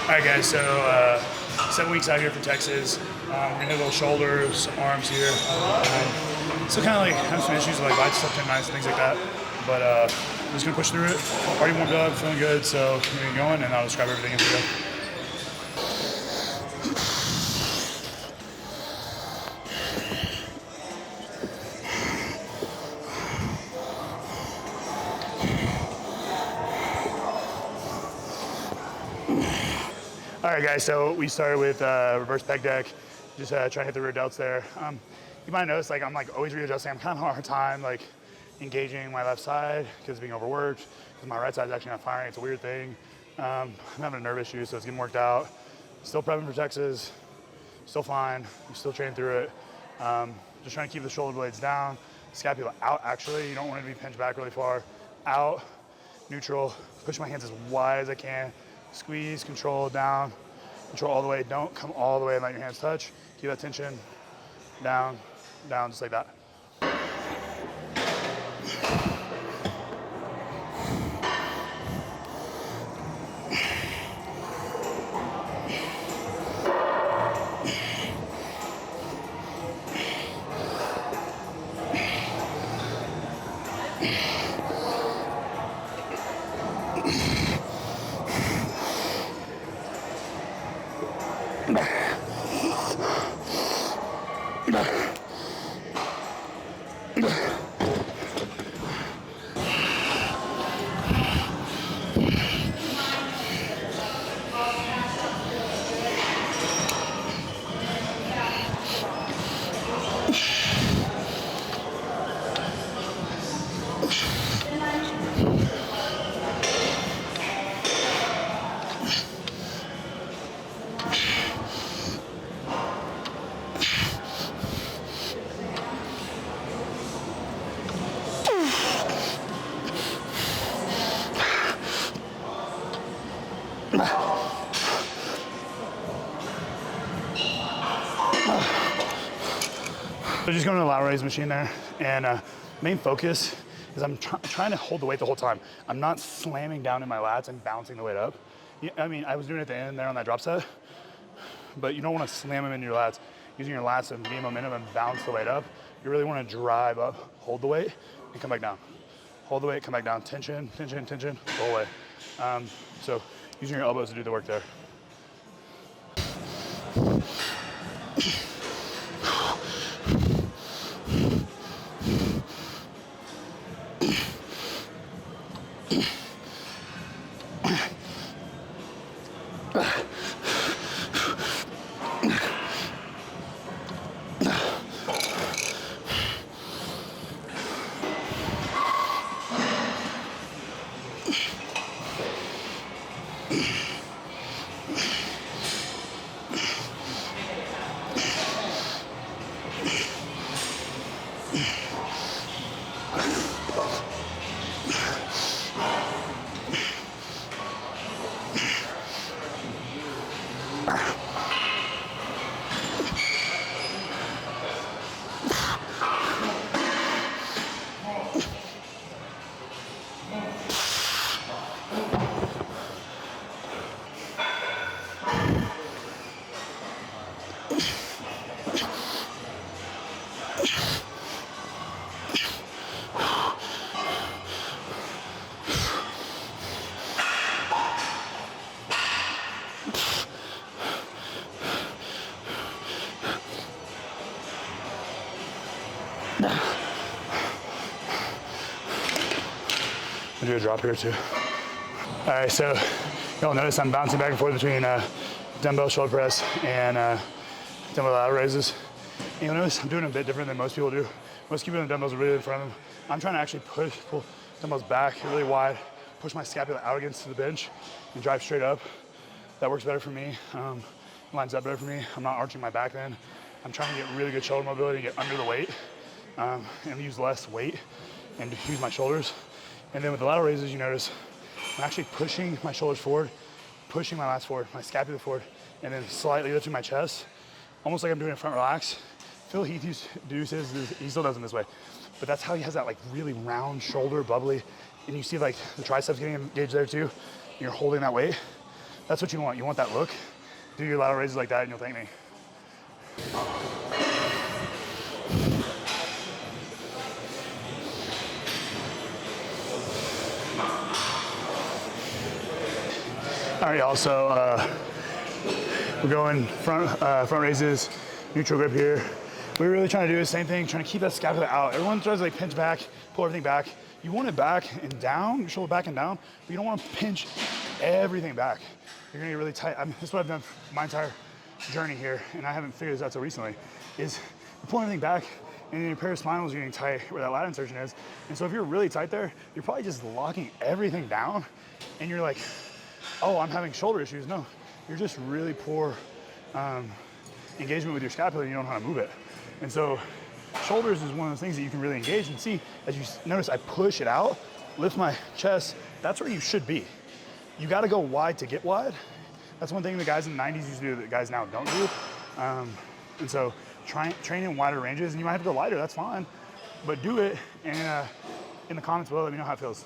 All right, guys, so 7 weeks out here for Texas. We're gonna hit a little shoulders, arms here. Still kind of like have some issues with like bicep tendonitis and things like that, but I'm just gonna push through it. Already warmed up, feeling good, so we're gonna get going, and I'll describe everything as we go. All right, guys, so we started with reverse pec deck, just trying to hit the rear delts there. You might notice like I'm like always readjusting. I'm kind of having a hard time like engaging my left side because being overworked, because my right side is actually not firing. It's a weird thing. I'm having a nerve issue, so it's getting worked out. Still prepping for Texas, still fine. I'm still training through it. Just trying to keep the shoulder blades down, scapula out actually. You don't want it to be pinched back really far. Out, neutral, push my hands as wide as I can. Squeeze, control, down, control all the way. Don't come all the way and let your hands touch. Keep that tension, down, down, just like that. So just going to the lateral raise machine there, and main focus is I'm trying to hold the weight the whole time. I'm not slamming down in my lats and bouncing the weight up. I mean, I was doing it at the end there on that drop set, but you don't want to slam them into your lats. Using your lats to gain momentum and bounce the weight up. You really want to drive up, hold the weight, and come back down. Hold the weight, come back down. Tension, tension, tension, the whole way. So using your elbows to do the work there. I'll do a drop here too. All right, so you'll notice I'm bouncing back and forth between dumbbell shoulder press and dumbbell lateral raises. And you'll notice I'm doing it a bit different than most people do. Most people in dumbbells are really in front of them. I'm trying to actually pull dumbbells back really wide, push my scapula out against the bench and drive straight up. That works better for me. Lines up better for me. I'm not arching my back then. I'm trying to get really good shoulder mobility, get under the weight, and use less weight and use my shoulders. And then with the lateral raises, you notice I'm actually pushing my shoulders forward, pushing my lats forward, my scapula forward, and then slightly lifting my chest, almost like I'm doing a front relax. Phil Heath used to do this, he still does them this way. But that's how he has that like really round shoulder, bubbly, and you see like the triceps getting engaged there too. You're holding that weight. That's what you want. You want that look. Do your lateral raises like that and you'll thank me. All right, y'all, so we're going front raises, neutral grip here. What we're really trying to do is the same thing, trying to keep that scapula out. Everyone tries to like pinch back, pull everything back. You want it back and down, your shoulder back and down, but you don't want to pinch everything back. You're gonna get really tight. This is what I've done my entire journey here, and I haven't figured this out so recently, is you're pulling everything back, and then your paraspinals are getting tight where that lat insertion is. And so if you're really tight there, you're probably just locking everything down, and you're like, oh, I'm having shoulder issues. No, you're just really poor engagement with your scapula and you don't know how to move it. And so shoulders is one of those things that you can really engage and see. As you notice, I push it out, lift my chest. That's where you should be. You got to go wide to get wide. That's one thing the guys in the 90s used to do that guys now don't do. And so train in wider ranges, and you might have to go lighter, that's fine. But do it, and in the comments below, let me know how it feels.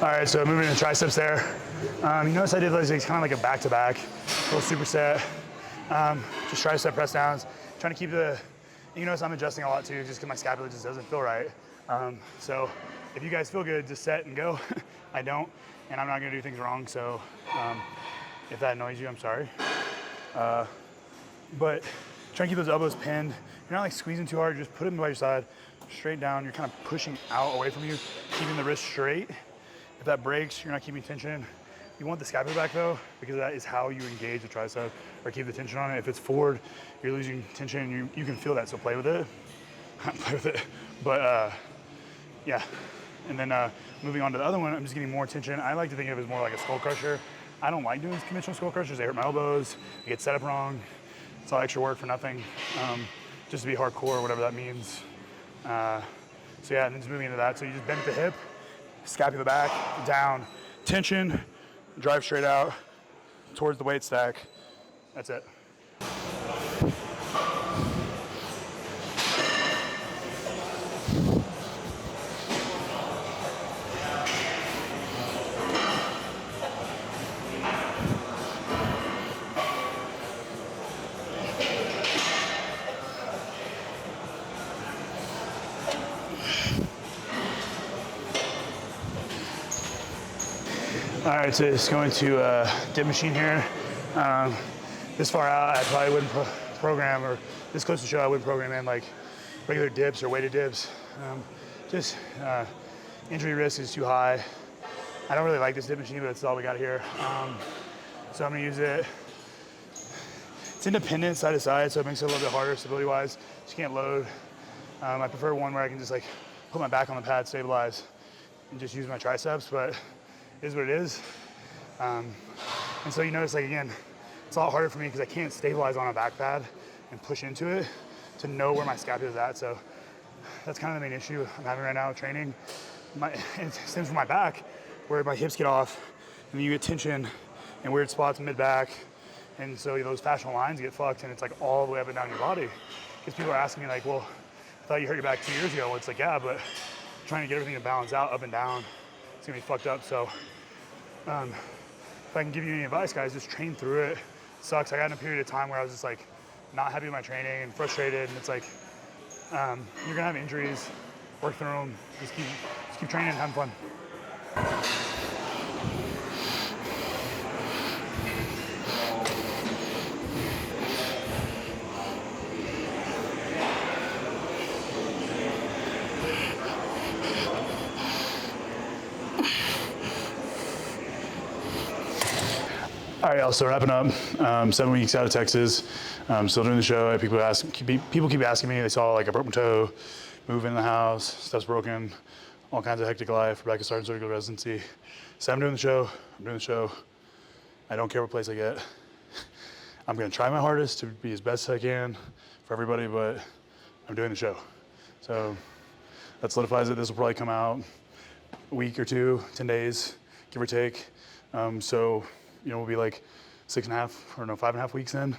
All right, so moving into triceps there. You notice I did like kind of like a back-to-back, little superset, just tricep press downs, trying to keep you notice I'm adjusting a lot too, just because my scapula just doesn't feel right. So if you guys feel good, just set and go. I don't, and I'm not gonna do things wrong, so if that annoys you, I'm sorry. But try and keep those elbows pinned. You're not like squeezing too hard, just put them by your side, straight down. You're kind of pushing out away from you, keeping the wrist straight. If that breaks, you're not keeping tension. You want the scapula back though, because that is how you engage the tricep or keep the tension on it. If it's forward, you're losing tension and you can feel that, so play with it. Play with it. But yeah. And then moving on to the other one, I'm just getting more tension. I like to think of it as more like a skull crusher. I don't like doing conventional skull crushers. They hurt my elbows, I get set up wrong. It's all extra work for nothing. Just to be hardcore, whatever that means. So yeah, and then just moving into that. So you just bend at the hip, scapula back, down, tension, drive straight out towards the weight stack. That's it. All right, so just going to dip machine here. This far out, I probably wouldn't program, or this close to show, I wouldn't program in like regular dips or weighted dips. Just injury risk is too high. I don't really like this dip machine, but that's all we got here. So I'm gonna use it. It's independent side to side, so it makes it a little bit harder stability-wise. Just can't load. I prefer one where I can just like put my back on the pad, stabilize, and just use my triceps, but it is what it is. And so you notice, like, again, it's a lot harder for me because I can't stabilize on a back pad and push into it to know where my scapula is at. So that's kind of the main issue I'm having right now with training. It stems from my back, where my hips get off, and then you get tension in weird spots mid-back. And so those fascial lines get fucked, and it's like all the way up and down your body. Because people are asking me like, well, I thought you hurt your back 2 years ago. Well, it's like, yeah, but trying to get everything to balance out up and down, it's gonna be fucked up. So if I can give you any advice, guys, just train through it. It sucks. I got in a period of time where I was just like not happy with my training and frustrated, and it's like you're gonna have injuries. work through them. Just keep training and having fun. All right, y'all, so wrapping up, 7 weeks out of Texas, still doing the show. People keep asking me, they saw like a broken toe, move in the house, stuff's broken, all kinds of hectic life. Rebecca's starting surgical residency. So I'm doing the show. I don't care what place I get. I'm gonna try my hardest to be as best as I can for everybody, but I'm doing the show. So that solidifies it. This will probably come out a week or two, 10 days, give or take. So, you know, we'll be like 5.5 weeks in.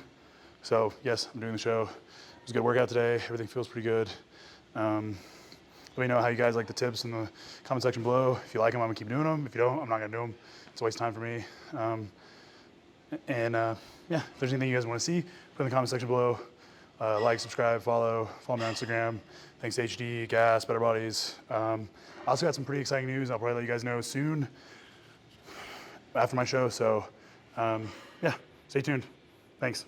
So yes, I'm doing the show. It was a good workout today. Everything feels pretty good. Let me know how you guys like the tips in the comment section below. If you like them, I'm gonna keep doing them. If you don't, I'm not gonna do them. It's a waste of time for me. Yeah, if there's anything you guys wanna see, put in the comment section below. Like, subscribe, follow me on Instagram. Thanks to HD, GASP, Better Bodies. I also got some pretty exciting news. I'll probably let you guys know soon after my show. So yeah, stay tuned. Thanks.